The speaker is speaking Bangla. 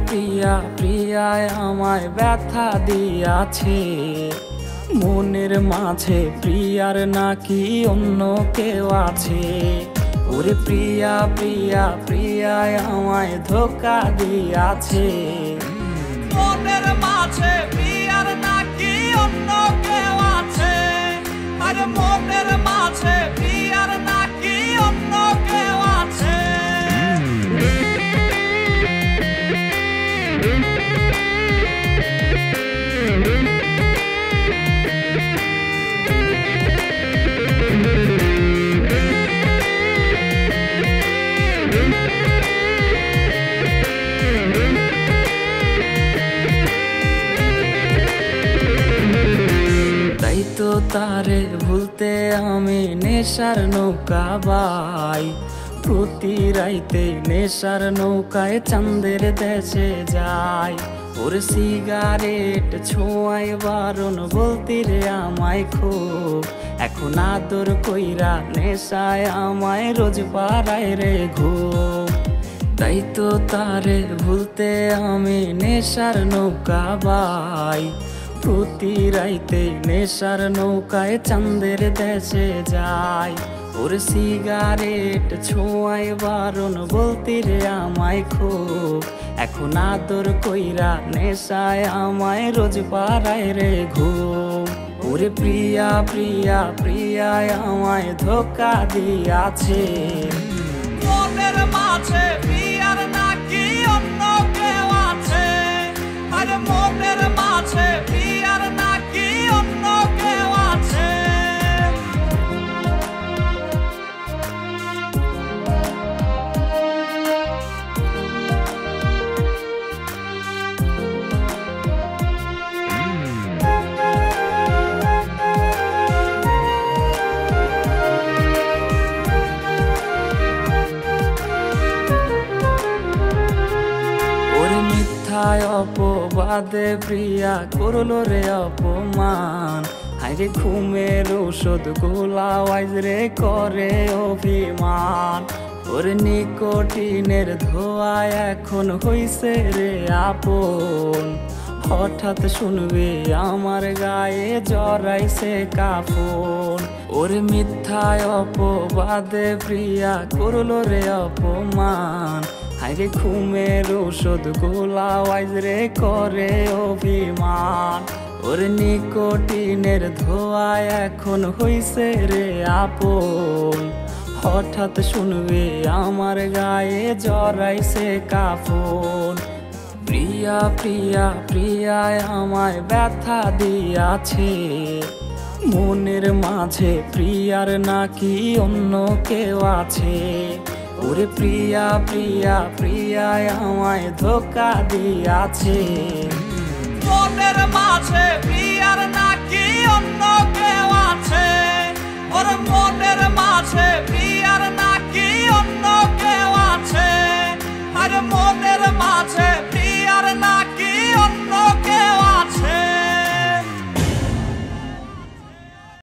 প্রিয়া প্রিয়ায় আমায় ব্যথা দিয়াছে, মনের মাঝে প্রিয়ার নাকি অন্য কেউ আছে। ওরে প্রিয়া প্রিয়া প্রিয়ায় আমায় ধোঁকা দিয়াছে, মনের মাঝে প্রিয়ার নাকি অন্য কেউ আছে। আরে মনের মাঝে প্রিয়ার নাকি অন্য কেউ আছে। তাই তো তারে ভুলতে আমি নেশার নৌকা বাই, প্রতি রাইতে নেশার নৌকায় চাঁদের দেশে যাই। ওর সিগারেট ছোঁয়ায় বারণ বলতি রে আমায় খুব, এখন আদর কইরা নেশায় আমায় রোজ পাড়ায় রে ঘুম। তাই তো তারে ভুলতে আমি নেশার নৌকা বাই, প্রতি রাইতে নেশার নৌকায় চাঁদের দেশে যাই। ওর সিগারেট ছোঁয়ায় বারণ বলতি রে আমায় খুব, এখন আদর কইরা নেশায় আমায় রোজ পাড়ায় রে ঘুম। ওরে প্রিয়া প্রিয়া প্রিয়ায় আমায় ধোঁকা দিয়াছে, মনের মাঝে প্রিয়ার নাকি অন্য কেউ আছে। আরে মনের মাঝে প্রিয়ার নাকি অন্য কেউ আছে। মিথ্যায় অপবাদে প্রিয়া করলো রে অপমান, হাইরে ঘুমের ঔষধ গোলাওয়াইজ রে করে অভিমান। ওর নিকোটিনের ধোঁয়ায় এখন হইছে রে আপন, হঠাৎ শুনবে আমার গায়ে জড়াইছে কাফন। ওর মিথ্যায় অপবাদে প্রিয়া করলো রে অপমান, হাইরে ঘুমের ঔষধ গোলাওয়াইজ রে করে অভিমান। ওর নিকোটিনের ধোঁয়ায় এখন হইছে রে আপন, হঠাৎ শুনবে আমার গায়ে জড়াইছে কাফন। প্রিয়া প্রিয়া প্রিয়ায় আমায় ব্যথা দিয়াছে, মনের মাঝে প্রিয়ার নাকি অন্য কেউ আছে। ওরে প্রিয়া প্রিয়া প্রিয়ায় আমায় ধোঁকা দিয়াছে, মনের মাঝে প্রিয়ার নাকি অন্য কেউ আছে। ওর মনের মাঝে প্রিয়ার নাকি অন্য কেউ আছে। আরে মনের মাঝে